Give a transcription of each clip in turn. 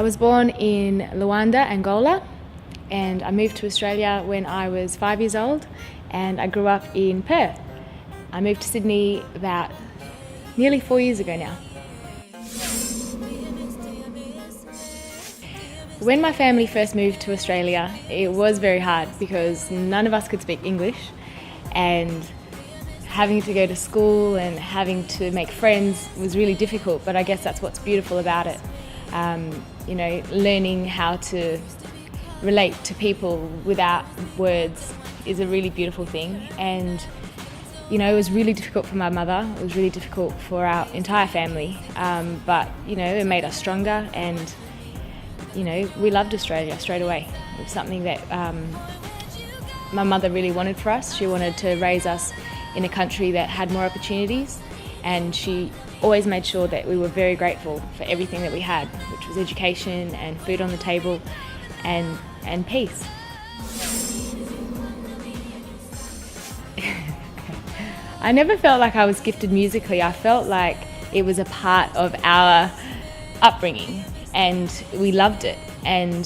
was born in Luanda, Angola, and I moved to Australia when I was 5 years old, and I grew up in Perth. I moved to Sydney about nearly 4 years ago now. When my family first moved to Australia, it was very hard because none of us could speak English, and having to go to school and having to make friends was really difficult, but I guess that's what's beautiful about it. Learning how to relate to people without words is a really beautiful thing. And it was really difficult for my mother, it was really difficult for our entire family, but it made us stronger, and we loved Australia straight away. It was something that my mother really wanted for us. She wanted to raise us in a country that had more opportunities, and she always made sure that we were very grateful for everything that we had, which was education and food on the table and peace. I never felt like I was gifted musically. I felt like it was a part of our upbringing and we loved it, and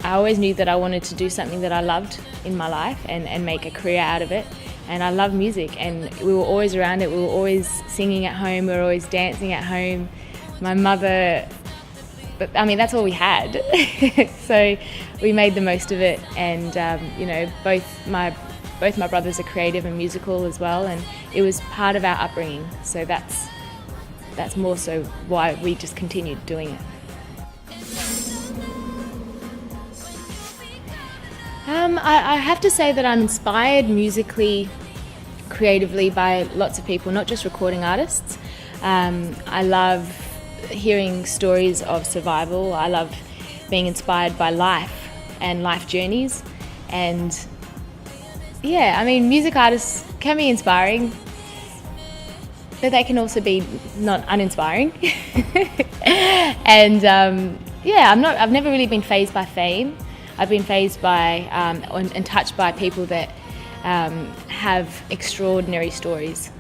I always knew that I wanted to do something that I loved in my life and make a career out of it. And I love music, and we were always around it. We were always singing at home, we were always dancing at home. My mother, that's all we had. So we made the most of it, and both my brothers are creative and musical as well, and it was part of our upbringing. So that's more so why we just continued doing it. I have to say that I'm inspired musically, creatively by lots of people, not just recording artists. I love hearing stories of survival. I love being inspired by life and life journeys. And music artists can be inspiring, but they can also be not uninspiring. And I've never really been fazed by fame. I've been fazed by and touched by people that have extraordinary stories.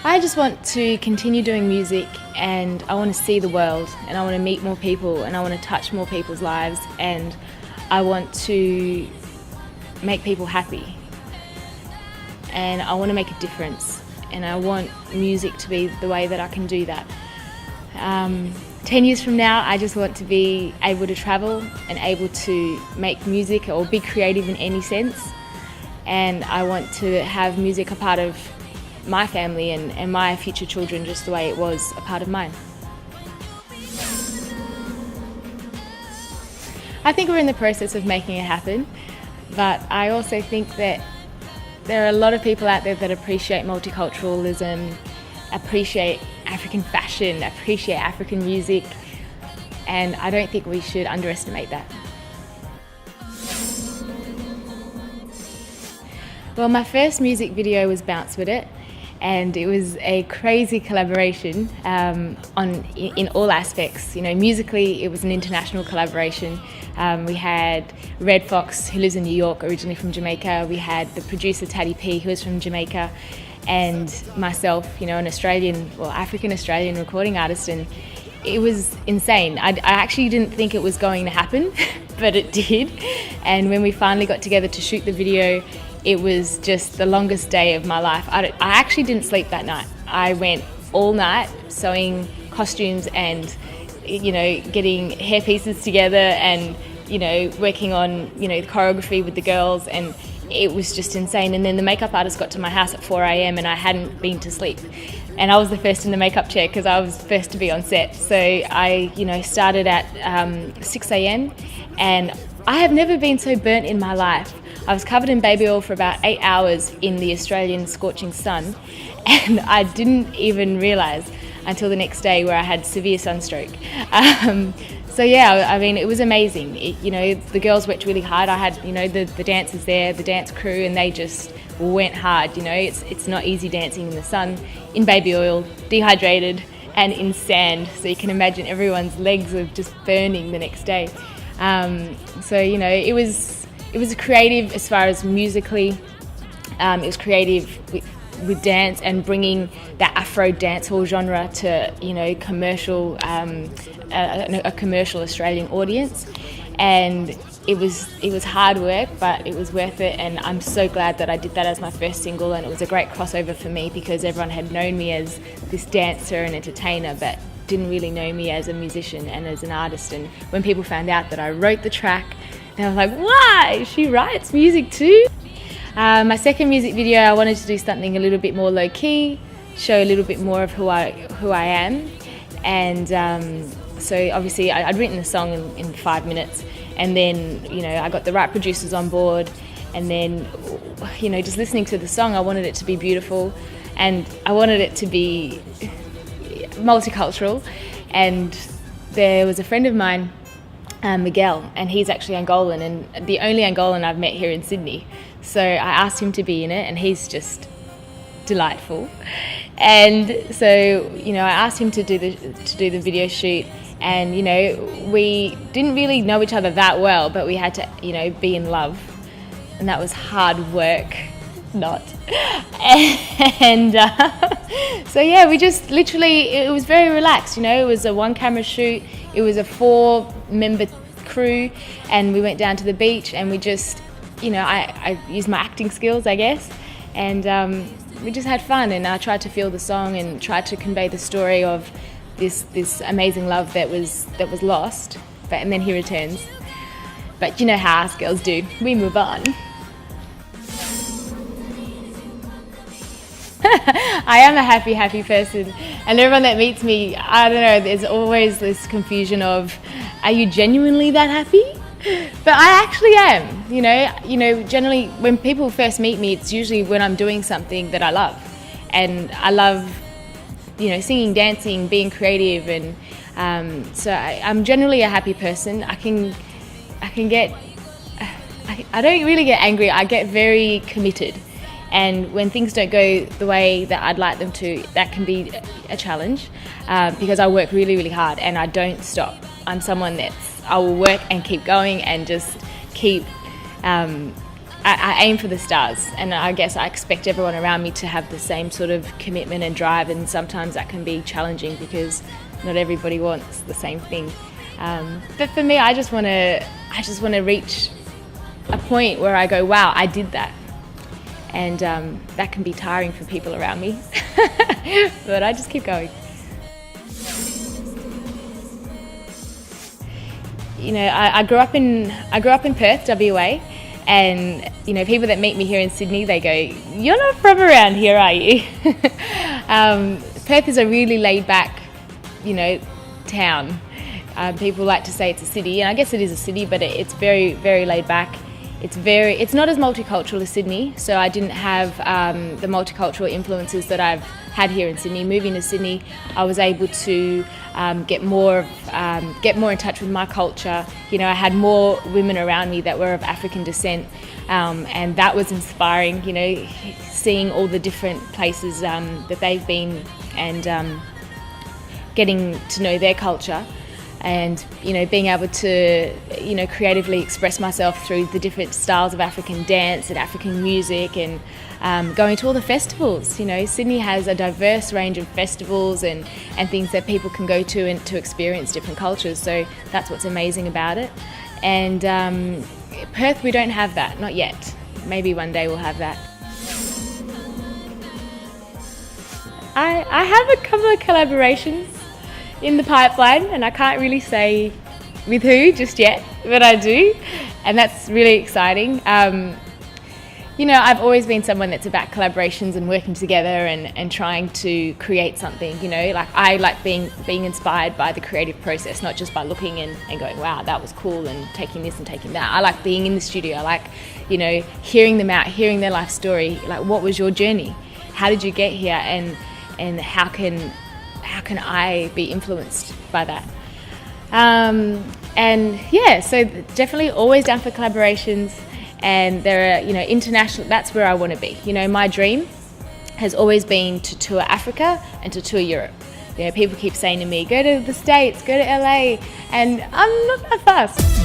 I just want to continue doing music, and I want to see the world, and I want to meet more people, and I want to touch more people's lives, and I want to make people happy, and I want to make a difference, and I want music to be the way that I can do that. 10 years from now, I just want to be able to travel and able to make music or be creative in any sense. And I want to have music a part of my family and my future children just the way it was a part of mine. I think we're in the process of making it happen, but I also think that there are a lot of people out there that appreciate multiculturalism, appreciate African fashion, appreciate African music, and I don't think we should underestimate that. Well, my first music video was Bounce With It, and it was a crazy collaboration in all aspects. Musically, it was an international collaboration. We had Red Fox, who lives in New York, originally from Jamaica. We had the producer Taddy P, who is from Jamaica, and myself, an African-Australian recording artist, and it was insane. I actually didn't think it was going to happen, but it did. And when we finally got together to shoot the video, it was just the longest day of my life. I actually didn't sleep that night. I went all night sewing costumes and, getting hair pieces together and, working on, the choreography with the girls, and it was just insane. And then the makeup artist got to my house at 4 a.m. and I hadn't been to sleep. And I was the first in the makeup chair because I was first to be on set. So I, started at 6 a.m. and I have never been so burnt in my life. I was covered in baby oil for about 8 hours in the Australian scorching sun, and I didn't even realise until the next day where I had severe sunstroke. It was amazing. The girls worked really hard. I had, the dancers there, the dance crew, and they just went hard. It's not easy dancing in the sun, in baby oil, dehydrated, and in sand. So you can imagine everyone's legs were just burning the next day. It was creative as far as musically. It was creative with dance and bringing that Afro dancehall genre to, you know, commercial, a commercial Australian audience. And it was hard work, but it was worth it, and I'm so glad that I did that as my first single, and it was a great crossover for me because everyone had known me as this dancer and entertainer, but didn't really know me as a musician and as an artist. And when people found out that I wrote the track, they were like, "Why? She writes music too?" My second music video, I wanted to do something a little bit more low-key, show a little bit more of who I am, and so obviously I'd written the song in 5 minutes, and then, you know, I got the right producers on board, and then, you know, just listening to the song, I wanted it to be beautiful, and I wanted it to be multicultural. And there was a friend of mine, Miguel, and he's actually Angolan, and the only Angolan I've met here in Sydney. So I asked him to be in it, and he's just delightful. And so, you know, I asked him to do the video shoot, and, you know, we didn't really know each other that well, but we had to, you know, be in love, and that was hard work, not. And so yeah, we just literally, it was very relaxed, you know, it was a 1-camera shoot, it was a 4-member crew, and we went down to the beach, and we just, you know, I used my acting skills, I guess, and we just had fun, and I tried to feel the song and tried to convey the story of this amazing love that was lost, and then he returns. But you know how us girls do, we move on. I am a happy person, and everyone that meets me, I don't know, there's always this confusion of, are you genuinely that happy? But I actually am, you know, generally when people first meet me, it's usually when I'm doing something that I love. And I love, you know, singing, dancing, being creative, and so I'm generally a happy person. I don't really get angry, I get very committed. And when things don't go the way that I'd like them to, that can be a challenge, because I work really, really hard and I don't stop. I'm someone I will work and keep going and just keep, I aim for the stars, and I guess I expect everyone around me to have the same sort of commitment and drive, and sometimes that can be challenging because not everybody wants the same thing. But for me, I just want to reach a point where I go, wow, I did that. And that can be tiring for people around me, but I just keep going. You know, I grew up in Perth, WA, and, you know, people that meet me here in Sydney, they go, "You're not from around here, are you?" Perth is a really laid-back, you know, town. People like to say it's a city, and I guess it is a city, but it's very, very laid-back. It's not as multicultural as Sydney, so I didn't have the multicultural influences that I've had here in Sydney. Moving to Sydney, I was able to get more in touch with my culture. You know, I had more women around me that were of African descent, and that was inspiring. You know, seeing all the different places that they've been, and getting to know their culture. And, you know, being able to, you know, creatively express myself through the different styles of African dance and African music, and going to all the festivals. You know, Sydney has a diverse range of festivals and things that people can go to and to experience different cultures. So that's what's amazing about it. And Perth, we don't have that, not yet. Maybe one day we'll have that. I have a couple of collaborations in the pipeline, and I can't really say with who just yet, but I do, and that's really exciting. You know, I've always been someone that's about collaborations and working together and trying to create something. You know, like I like being inspired by the creative process, not just by looking and going, wow, that was cool, and taking this and taking that. I like being in the studio. I like, you know, hearing them out, hearing their life story. Like, what was your journey? How did you get here? And how can I be influenced by that? And yeah, so definitely always down for collaborations, and there are, you know, international, that's where I want to be. You know, my dream has always been to tour Africa and to tour Europe. You know, people keep saying to me, go to the States, go to LA, and I'm not that fast.